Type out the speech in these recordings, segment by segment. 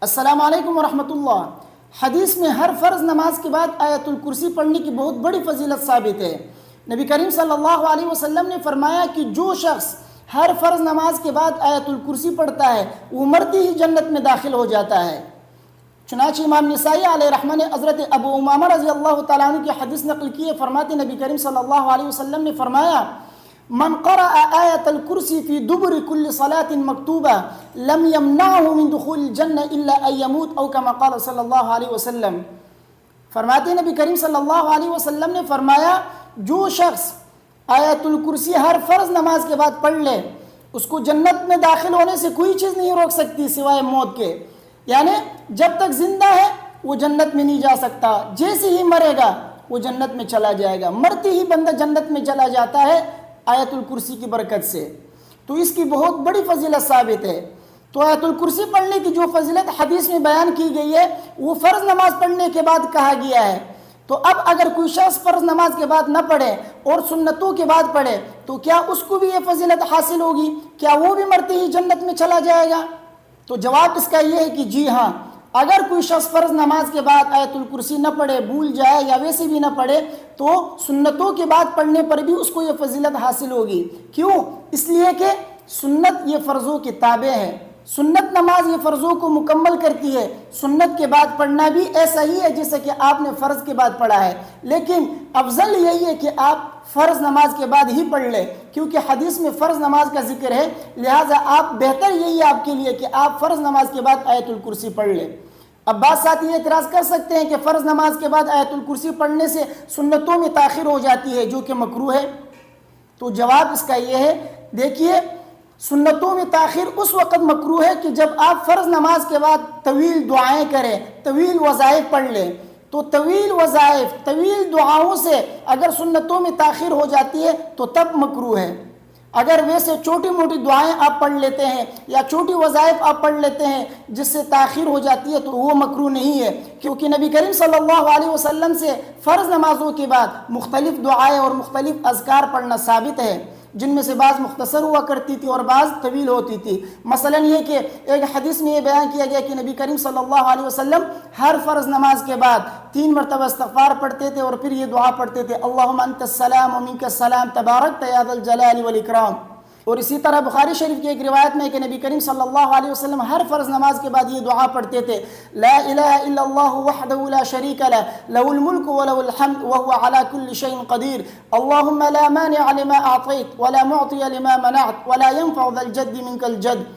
السلام علیکم ورحمۃ اللہ۔ حدیث میں ہر فرض نماز کے بعد آیت الکرسی پڑھنے کی بہت بڑی فضیلت ثابت ہے۔ نبی کریم صلی اللہ علیہ وسلم نے فرمایا کہ جو شخص ہر فرض نماز کے بعد آیت الکرسی پڑھتا ہے وہ مرتے ہی جنت میں داخل ہو جاتا ہے۔ چنانچہ امام نسائی علیہ رحمہ نے حضرت ابو امامہ رضی اللہ تعالیٰ عنہ کی حدیث نقل کی ہے، فرماتے نبی کریم صلی اللہ علیہ وسلم نے فرمایا من قرأ آیت الکرسی فی دبر کل صلاة مکتوبہ لم یمنعہ من دخول الجنہ الا ان یموت او کما قال صلی اللہ علیہ وسلم۔ فرماتے نبی کریم صلی اللہ علیہ وسلم نے فرمایا جو شخص آیت الکرسی ہر فرض نماز کے بعد پڑھ لے اس کو جنت میں داخل ہونے سے کوئی چیز نہیں روک سکتی سوائے موت کے، یعنی جب تک زندہ ہے وہ جنت میں نہیں جا سکتا، جیسے ہی مرے گا وہ جنت میں چلا جائے گا، مرتے ہی بندہ جنت میں چلا جاتا ہے آیت الکرسی کی برکت سے۔ تو اس کی بہت بڑی فضیلت ثابت ہے۔ تو آیت الکرسی پڑھنے کی جو فضیلت حدیث میں بیان کی گئی ہے وہ فرض نماز پڑھنے کے بعد کہا گیا ہے۔ تو اب اگر کوئی شخص فرض نماز کے بعد نہ پڑھے اور سنتوں کے بعد پڑھے تو کیا اس کو بھی یہ فضیلت حاصل ہوگی؟ کیا وہ بھی مرتے ہی جنت میں چلا جائے گا؟ تو جواب اس کا یہ ہے کہ جی ہاں، اگر کوئی شخص فرض نماز کے بعد آیت الکرسی نہ پڑھے، بھول جائے یا ویسے بھی نہ پڑھے تو سنتوں کے بعد پڑھنے پر بھی اس کو یہ فضیلت حاصل ہوگی۔ کیوں؟ اس لیے کہ سنت یہ فرضوں کے تابع ہے، سنت نماز یہ فرضوں کو مکمل کرتی ہے۔ سنت کے بعد پڑھنا بھی ایسا ہی ہے جیسا کہ آپ نے فرض کے بعد پڑھا ہے، لیکن افضل یہی ہے کہ آپ فرض نماز کے بعد ہی پڑھ لیں، کیونکہ حدیث میں فرض نماز کا ذکر ہے، لہٰذا آپ بہتر یہی ہے آپ کے لیے کہ آپ فرض نماز کے بعد آیت الکرسی پڑھ لیں۔ اب بعض ساتھی یہ اعتراض کر سکتے ہیں کہ فرض نماز کے بعد آیت الکرسی پڑھنے سے سنتوں میں تاخیر ہو جاتی ہے جو کہ مکروہ ہے۔ تو جواب اس کا یہ ہے، دیکھیے سنتوں میں تاخیر اس وقت مکروہ ہے کہ جب آپ فرض نماز کے بعد طویل دعائیں کریں، طویل وظائف پڑھ لیں۔ تو طویل وظائف، طویل دعاؤں سے اگر سنتوں میں تاخیر ہو جاتی ہے تو تب مکروہ ہے۔ اگر ویسے چھوٹی موٹی دعائیں آپ پڑھ لیتے ہیں یا چھوٹی وظائف آپ پڑھ لیتے ہیں جس سے تاخیر ہو جاتی ہے تو وہ مکروہ نہیں ہے، کیونکہ نبی کریم صلی اللہ علیہ وسلم سے فرض نمازوں کے بعد مختلف دعائیں اور مختلف اذکار پڑھنا ثابت ہے، جن میں سے بعض مختصر ہوا کرتی تھی اور بعض طویل ہوتی تھی۔ مثلا یہ کہ ایک حدیث میں یہ بیان کیا گیا کہ نبی کریم صلی اللہ علیہ وسلم ہر فرض نماز کے بعد 3 مرتبہ استغفار پڑھتے تھے اور پھر یہ دعا پڑھتے تھے، اللہم انت السلام و منک السلام تبارکت یا ذا الجلال والاکرام۔ اور اسی طرح بخاری شریف کی ایک روایت میں کہ نبی کریم صلی اللہ علیہ وسلم ہر فرض نماز کے بعد یہ دعا پڑھتے تھے، لا الہ الا اللہ وحدہ لا شریک لہ لہ الملک ولہ الحمد وہو علی کل شیء قدیر، اللہم لا مانع لما اعطیت ولا معطی لما منعت ولا ينفع ذا الجد منک الجد۔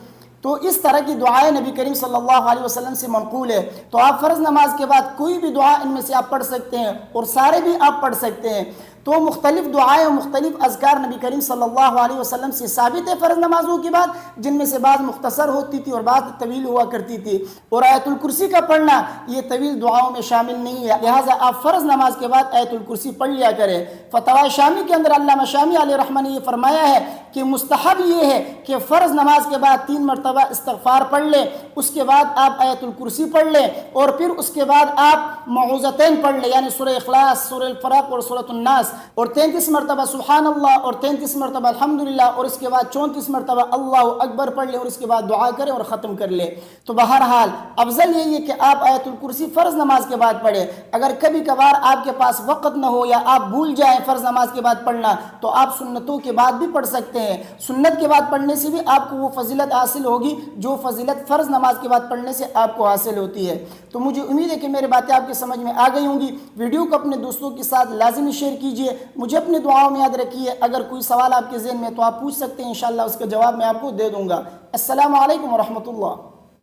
تو اس طرح کی دعائیں نبی کریم صلی اللہ علیہ وسلم سے منقول ہے۔ تو آپ فرض نماز کے بعد کوئی بھی دعا ان میں سے آپ پڑھ سکتے ہیں اور سارے بھی آپ پڑھ سکتے ہیں۔ تو مختلف دعائیں اور مختلف اذکار نبی کریم صلی اللہ علیہ وسلم سے ثابت ہے فرض نمازوں کے بعد، جن میں سے بعض مختصر ہوتی تھی اور بعض طویل ہوا کرتی تھی، اور آیت الکرسی کا پڑھنا یہ طویل دعاؤں میں شامل نہیں ہے، لہٰذا آپ فرض نماز کے بعد آیت الکرسی پڑھ لیا کریں۔ فتاوی شامی کے اندر علامہ شامی علیہ رحمہ نے یہ فرمایا ہے کہ مستحب یہ ہے کہ فرض نماز کے بعد 3 مرتبہ استغفار پڑھ لیں، اس کے بعد آپ آیت الکرسی پڑھ لیں اور پھر اس کے بعد آپ معوذتین پڑھ لیں، یعنی سورہ اخلاص، سورہ الفلق اور سورۃ الناس، اور 33 مرتبہ سبحان اللہ اور 33 مرتبہ الحمدللہ، اور اس کے بعد 34 مرتبہ اللہ اکبر پڑھ لیں اور اس کے بعد دعا کریں اور ختم کر لیں۔ تو بہرحال افضل یہی ہے کہ آپ آیت الکرسی فرض نماز کے بعد پڑھیں۔ اگر کبھی کبھار آپ کے پاس وقت نہ ہو یا آپ بھول جائیں فرض نماز کے بعد پڑھنا تو آپ سنتوں کے بعد بھی پڑھ سکتے ہیں۔ سنت کے بعد پڑھنے سے بھی آپ کو وہ فضیلت حاصل ہوگی جو فضیلت فرض نماز کے بعد پڑھنے سے آپ کو حاصل ہوتی ہے۔ تو مجھے امید ہے کہ میری باتیں آپ کے سمجھ میں آ گئی ہوں گی۔ ویڈیو کو اپنے دوستوں کے ساتھ لازمی شیئر کیجئے، مجھے اپنے دعاؤں میں یاد رکھیے۔ اگر کوئی سوال آپ کے ذہن میں تو آپ پوچھ سکتے ہیں، انشاءاللہ اس کا جواب میں آپ کو دے دوں گا۔ السلام علیکم ورحمۃ اللہ۔